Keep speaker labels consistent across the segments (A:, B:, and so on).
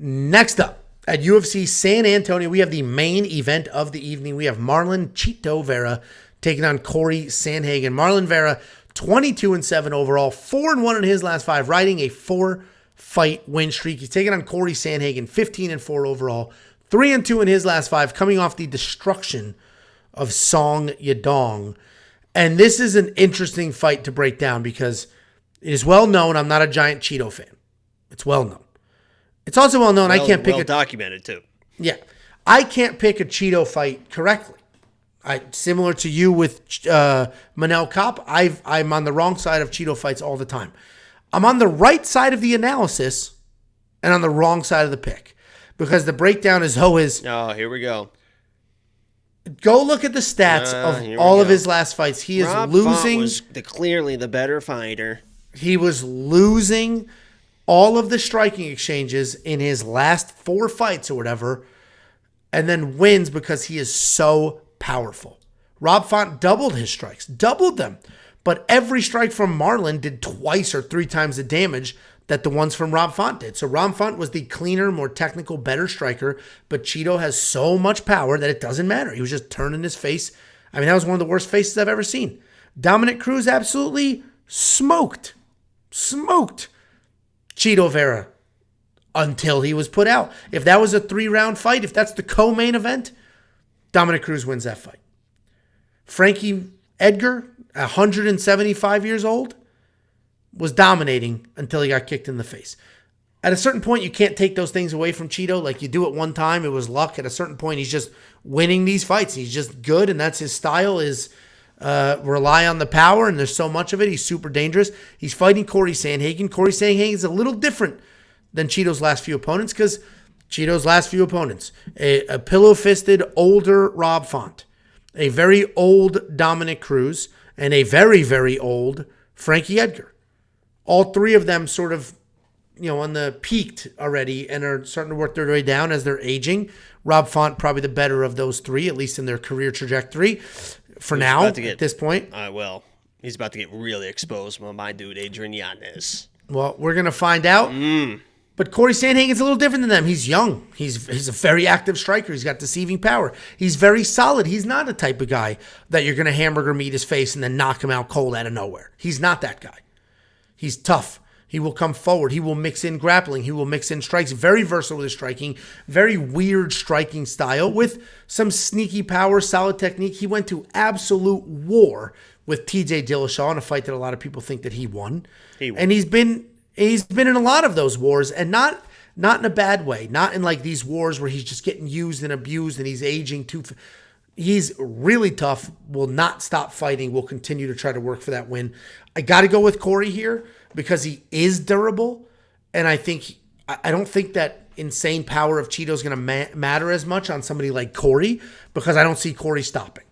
A: Next up, at UFC San Antonio, we have the main event of the evening. We have Marlon Cheeto Vera taking on Cory Sandhagen. Marlon Vera, 22-7 overall, 4-1 in his last 5, riding a 4-fight win streak. He's taking on Cory Sandhagen, 15-4 overall, 3-2 in his last 5, coming off the destruction of Song Yadong. And this is an interesting fight to break down because it is well known I'm not a giant Cheeto fan. It's well known. It's also well known I can't pick
B: documented too.
A: Yeah. I can't pick a Cheeto fight correctly. Similar to you with Manel Kopp, I'm on the wrong side of Cheeto fights all the time. I'm on the right side of the analysis and on the wrong side of the pick because the breakdown is always...
B: Oh, here we go.
A: Go look at the stats of all of his last fights. He is losing.
B: Font was clearly the better fighter.
A: He was losing all of the striking exchanges in his last 4 fights or whatever, and then wins because he is so powerful. Rob Font doubled his strikes, doubled them, but every strike from Marlin did 2 or 3 times the damage that the ones from Rob Font did. So Rob Font was the cleaner, more technical, better striker, but Cheeto has so much power that it doesn't matter. He was just turning his face. I mean, that was one of the worst faces I've ever seen. Dominic Cruz absolutely smoked Cheeto Vera until he was put out. If that was a 3-round fight, if that's the co-main event, Dominic Cruz wins that fight. Frankie Edgar, 175 years old, was dominating until he got kicked in the face. At a certain point, you can't take those things away from Cheeto. Like, you do it one time, it was luck. At a certain point, he's just winning these fights. He's just good, and that's his style, is rely on the power, and there's so much of it. He's super dangerous. He's fighting Cory Sandhagen. Cory Sandhagen is a little different than Cheeto's last few opponents because Cheeto's last few opponents, a pillow-fisted, older Rob Font, a very old Dominic Cruz, and a very, very old Frankie Edgar. All 3 of them sort of, on the peaked already and are starting to work their way down as they're aging. Rob Font probably the better of those 3, at least in their career trajectory for now at this point.
B: Well, he's about to get really exposed by my dude, Adrian Yanez.
A: Well, we're going to find out. But Cory Sandhagen's a little different than them. He's young. He's a very active striker. He's got deceiving power. He's very solid. He's not the type of guy that you're going to hamburger meet his face and then knock him out cold out of nowhere. He's not that guy. He's tough. He will come forward. He will mix in grappling. He will mix in strikes. Very versatile with his striking. Very weird striking style with some sneaky power, solid technique. He went to absolute war with TJ Dillashaw in a fight that a lot of people think that he won. And he's been in a lot of those wars, and not in a bad way. Not in like these wars where he's just getting used and abused and he's aging too. He's really tough, will not stop fighting, will continue to try to work for that win. I got to go with Cory here because he is durable, and I don't think that insane power of Cheeto is going to matter as much on somebody like Cory because I don't see Cory stopping.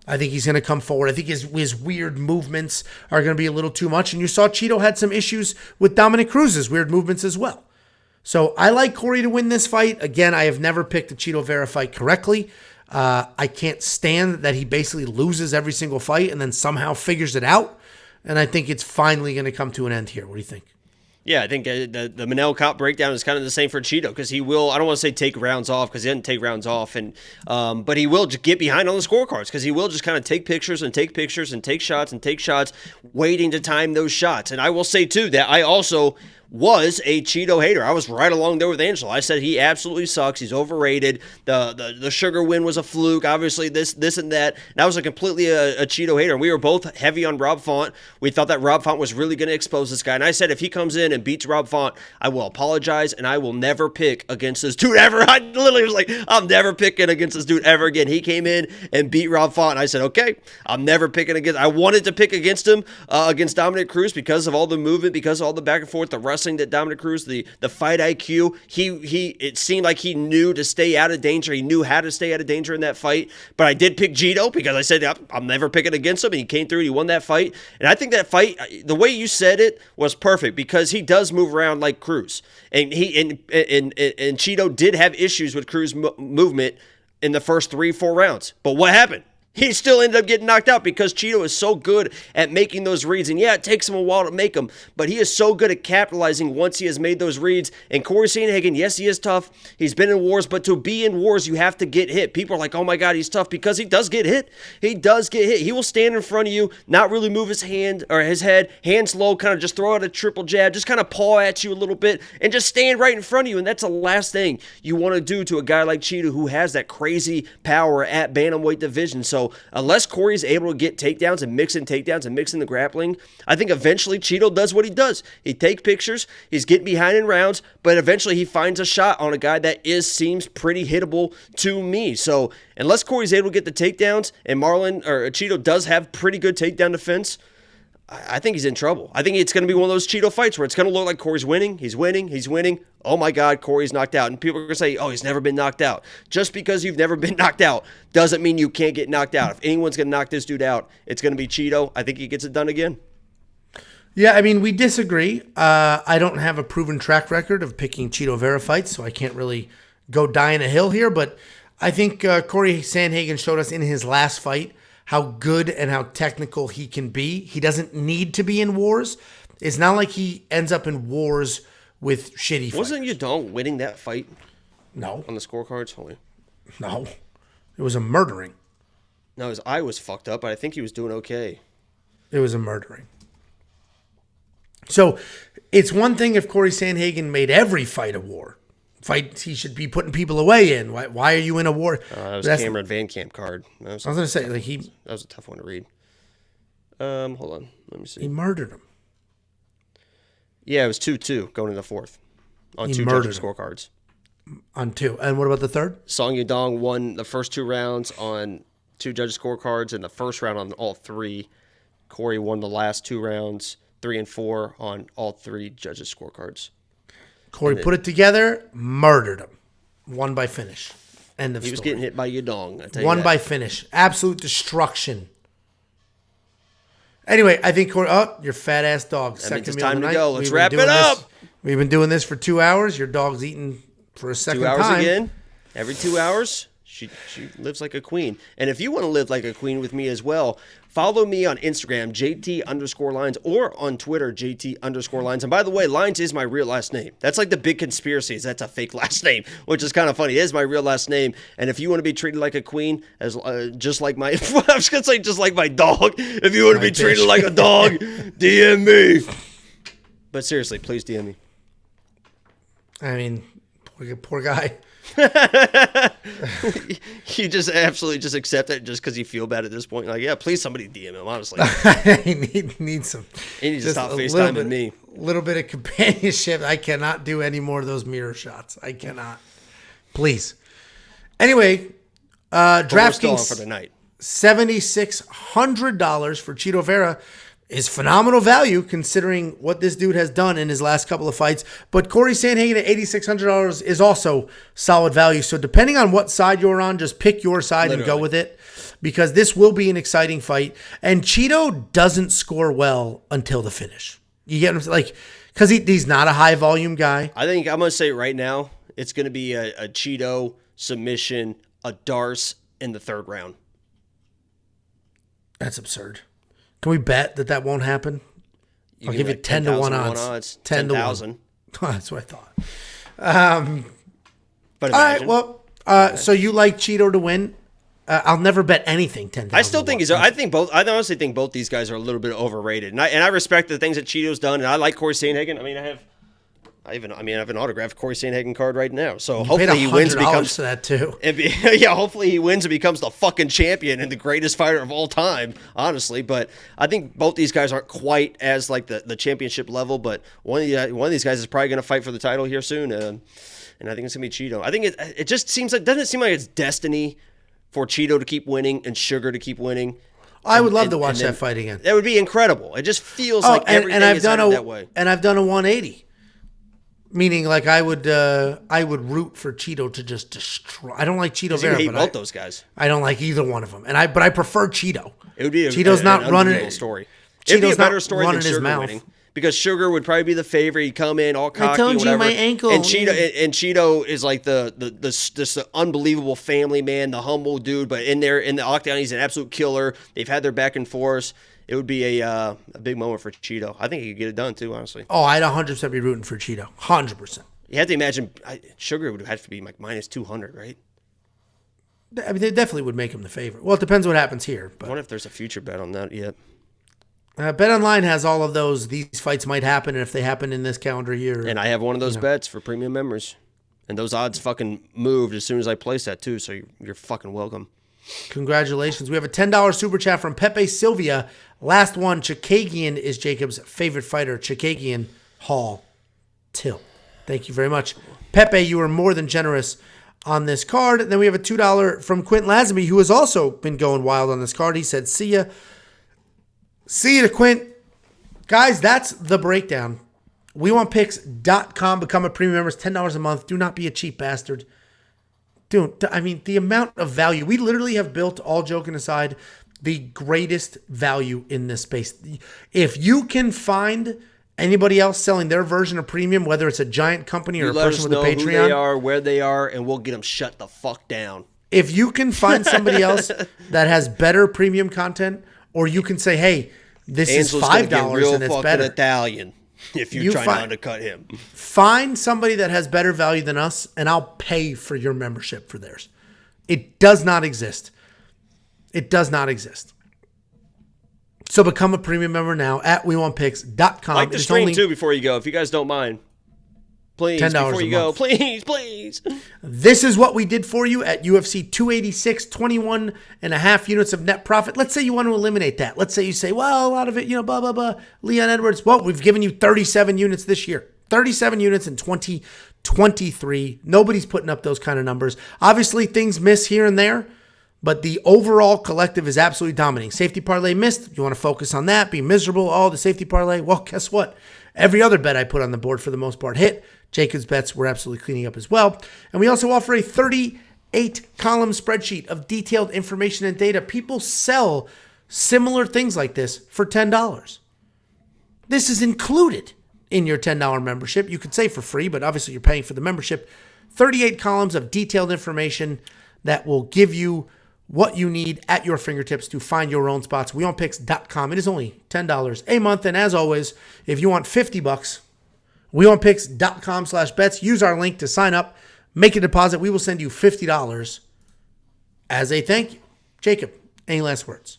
A: I think he's going to come forward. I think his weird movements are going to be a little too much, and you saw Cheeto had some issues with Dominic Cruz's weird movements as well. So I like Cory to win this fight. Again, I have never picked a Cheeto Vera fight correctly. I can't stand that he basically loses every single fight and then somehow figures it out. And I think it's finally going to come to an end here. What do you think?
B: Yeah, I think the Manel Kopp breakdown is kind of the same for Cheeto because he will, I don't want to say take rounds off because he didn't take rounds off, but he will just get behind on the scorecards because he will just kind of take pictures and take pictures and take shots, waiting to time those shots. And I will say, too, that I also was a Cheeto hater. I was right along there with Angelo. I said he absolutely sucks. He's overrated. The sugar win was a fluke. Obviously, this and that. And I was completely a Cheeto hater. And we were both heavy on Rob Font. We thought that Rob Font was really going to expose this guy. And I said if he comes in and beats Rob Font, I will apologize and I will never pick against this dude ever. I literally was like, I'm never picking against this dude ever again. He came in and beat Rob Font. And I said, okay, I'm never picking against. I wanted to pick against him, against Dominic Cruz because of all the movement, because of all the back and forth, the wrestling that Dominic Cruz, the fight IQ, it seemed like he knew to stay out of danger. He knew how to stay out of danger in that fight. But I did pick Cheeto because I said I'm never picking against him. And he came through and he won that fight. And I think that fight, the way you said it was perfect because he does move around like Cruz. And Cheeto did have issues with Cruz movement in the first 3-4 rounds. But what happened? He still ended up getting knocked out because Cheeto is so good at making those reads. And yeah, it takes him a while to make them, but he is so good at capitalizing once he has made those reads. And Cory Sandhagen, yes, he is tough. He's been in wars, but to be in wars, you have to get hit. People are like, oh my God, he's tough, because he does get hit. He does get hit. He will stand in front of you, not really move his hand or his head, hands low, kind of just throw out a triple jab, just kind of paw at you a little bit, and just stand right in front of you. And that's the last thing you want to do to a guy like Cheeto, who has that crazy power at bantamweight division. So unless Cory's able to get takedowns and mix in the grappling, I think eventually Cheeto does what he does. He takes pictures, he's getting behind in rounds, but eventually he finds a shot on a guy that seems pretty hittable to me. So unless Cory's able to get the takedowns and Marlon or Cheeto does have pretty good takedown defense, I think he's in trouble. I think it's going to be one of those Cheeto fights where it's going to look like Cory's winning. He's winning. Oh my God, Cory's knocked out. And people are going to say, oh, he's never been knocked out. Just because you've never been knocked out doesn't mean you can't get knocked out. If anyone's going to knock this dude out, it's going to be Cheeto. I think he gets it done again.
A: Yeah, I mean, we disagree. I don't have a proven track record of picking Cheeto Vera fights, so I can't really go die in a hill here. But I think Cory Sandhagen showed us in his last fight how good and how technical he can be. He doesn't need to be in wars. It's not like he ends up in wars with shitty fights.
B: Wasn't Yudong winning that fight?
A: No.
B: On the scorecards?
A: No. It was a murdering.
B: No, his eye was fucked up, but I think he was doing okay.
A: It was a murdering. So it's one thing if Cory Sandhagen made every fight a war. Fight he should be putting people away in. Why are you in a war?
B: That was Cameron Van Camp card.
A: I was going to say, like
B: that was a tough one to read. Hold on, let me see.
A: He murdered him.
B: Yeah, it was 2-2 going into the fourth on two judges' scorecards.
A: On two, and what about the third?
B: Song Yudong won the first two rounds on two judges' scorecards, and the first round on all three. Cory won the last two rounds, 3 and 4 on all three judges' scorecards.
A: Cory put it together, murdered him. Won by finish. End of story.
B: He was getting hit by Yudong. I tell you
A: Won
B: that.
A: by finish. Absolute destruction. Anyway, I think Cory... Oh, your fat-ass dog.
B: That means it's time to go. Let's wrap it up.
A: We've been doing this for 2 hours. Your dog's eating for a second
B: 2 hours
A: time.
B: Again. Every 2 hours, she lives like a queen. And if you want to live like a queen with me as well, follow me on Instagram, JT_Lines, or on Twitter, JT_Lines. And by the way, Lines is my real last name. That's like the big conspiracy is that's a fake last name, which is kind of funny. It is my real last name. And if you want to be treated like a queen, as just like my, I was going to say just like my dog. If you want to be treated like a dog, DM me. But seriously, please DM me.
A: I mean, poor guy.
B: You just absolutely just accept it just because you feel bad at this point. Like, yeah, please somebody DM him, honestly.
A: He needs some.
B: He needs to stop FaceTiming me.
A: A little bit of companionship. I cannot do any more of those mirror shots. I cannot. Please. Anyway, DraftKings
B: for the night.
A: $7,600 for Cheeto Vera is phenomenal value considering what this dude has done in his last couple of fights. But Cory Sandhagen at $8,600 is also solid value. So depending on what side you're on, just pick your side and go with it, because this will be an exciting fight. And Cheeto doesn't score well until the finish. You get what I'm saying? Like, because he's not a high volume guy.
B: I think I'm going to say right now, it's going to be a Cheeto submission, a Darce in the third round.
A: That's absurd. Can we bet that won't happen? I'll give you 10 to 1 odds.
B: 10,000.
A: That's what I thought.
B: But
A: all
B: imagine.
A: right, well, so you like Cheeto to win? I'll never bet anything 10,000.
B: I still think he's. I honestly think both these guys are a little bit overrated, and I respect the things that Cheeto's done, and I like Cory Sandhagen. I mean, I have an autographed Cory Sandhagen card right now. So hopefully he wins and becomes
A: to that too.
B: Yeah, hopefully he wins and becomes the fucking champion and the greatest fighter of all time, honestly. But I think both these guys aren't quite as like the championship level. But one of these guys is probably going to fight for the title here soon, and I think it's going to be Cheeto. I think it just seems like doesn't it seem like it's destiny for Cheeto to keep winning and Sugar to keep winning.
A: I would love to watch that fight again.
B: That would be incredible. It just feels like everything is that way.
A: And I've done a 180. Meaning, like I would root for Cheeto to just destroy. I don't like Cheeto Vera.
B: You hate both those guys.
A: I don't like either one of them, but I prefer Cheeto.
B: It would be
A: Cheeto's not running
B: story.
A: Cheeto's
B: It'd be a better
A: not
B: story
A: running
B: than
A: his
B: Sugar
A: mouth.
B: winning because Sugar would probably be the favorite. He'd come in all cocky,
A: I told
B: whatever.
A: you my ankle.
B: And Cheeto is like the unbelievable family man, the humble dude. But in the octagon, he's an absolute killer. They've had their back and forth. It would be a big moment for Cheeto. I think he could get it done too, honestly.
A: Oh, I'd 100% be rooting for Cheeto. 100%.
B: You have to imagine Sugar would have to be like minus 200, right?
A: I mean, they definitely would make him the favorite. Well, it depends what happens here. But
B: I wonder if there's a future bet on that yet.
A: BetOnline has all of those. These fights might happen, and if they happen in this calendar year.
B: And I have one of those bets for premium members. And those odds fucking moved as soon as I placed that too, so you're fucking welcome.
A: Congratulations. We have a $10 super chat from Pepe Sylvia. Last one, Chikagian is Jacob's favorite fighter. Chikagian Hall Till. Thank you very much. Pepe, you were more than generous on this card. And then we have a $2 from Quint Lazenby, who has also been going wild on this card. He said, see ya. See you to Quint. Guys, that's the breakdown. WeWantPicks.com. Become a premium member. It's $10 a month. Do not be a cheap bastard. Dude, I mean, the amount of value. We literally have built, all joking aside, the greatest value in this space. If you can find anybody else selling their version of premium, whether it's a giant company or a person with a Patreon.
B: Let us know who they are, where they are, and we'll get them shut the fuck down.
A: If you can find somebody else that has better premium content, or you can say, hey, this
B: Angel's
A: is $5 and it's better.
B: Italian if you're trying to undercut him.
A: Find somebody that has better value than us, and I'll pay for your membership for theirs. It does not exist. It does not exist. So become a premium member now at WeWantPicks.com.
B: Like the stream too before you go, if you guys don't mind. Please,
A: $10
B: before you go, please.
A: This is what we did for you at UFC 286, 21 and a half units of net profit. Let's say you want to eliminate that. Let's say you say, well, a lot of it, blah, blah, blah. Leon Edwards, well, we've given you 37 units this year. 37 units in 2023. Nobody's putting up those kind of numbers. Obviously, things miss here and there, but the overall collective is absolutely dominating. Safety parlay missed. You want to focus on that, be miserable. Oh, the safety parlay. Well, guess what? Every other bet I put on the board for the most part hit. Jacob's bets we're absolutely cleaning up as well. And we also offer a 38-column spreadsheet of detailed information and data. People sell similar things like this for $10. This is included in your $10 membership. You could say for free, but obviously you're paying for the membership. 38 columns of detailed information that will give you what you need at your fingertips to find your own spots. WeWantPicks.com. It is only $10 a month. And as always, if you want $50, WeWantPicks.com/bets. Use our link to sign up. Make a deposit. We will send you $50 as a thank you. Jacob, any last words?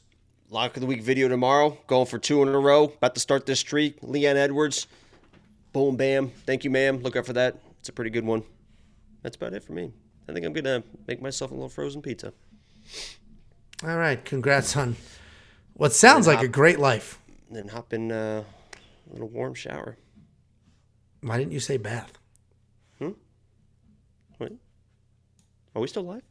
B: Lock of the week video tomorrow. Going for 2 in a row. About to start this streak. Leon Edwards. Boom, bam. Thank you, ma'am. Look out for that. It's a pretty good one. That's about it for me. I think I'm going to make myself a little frozen pizza.
A: All right. Congrats on what sounds like a great life.
B: Then hop in a little warm shower.
A: Why didn't you say bath?
B: Wait. Are we still live?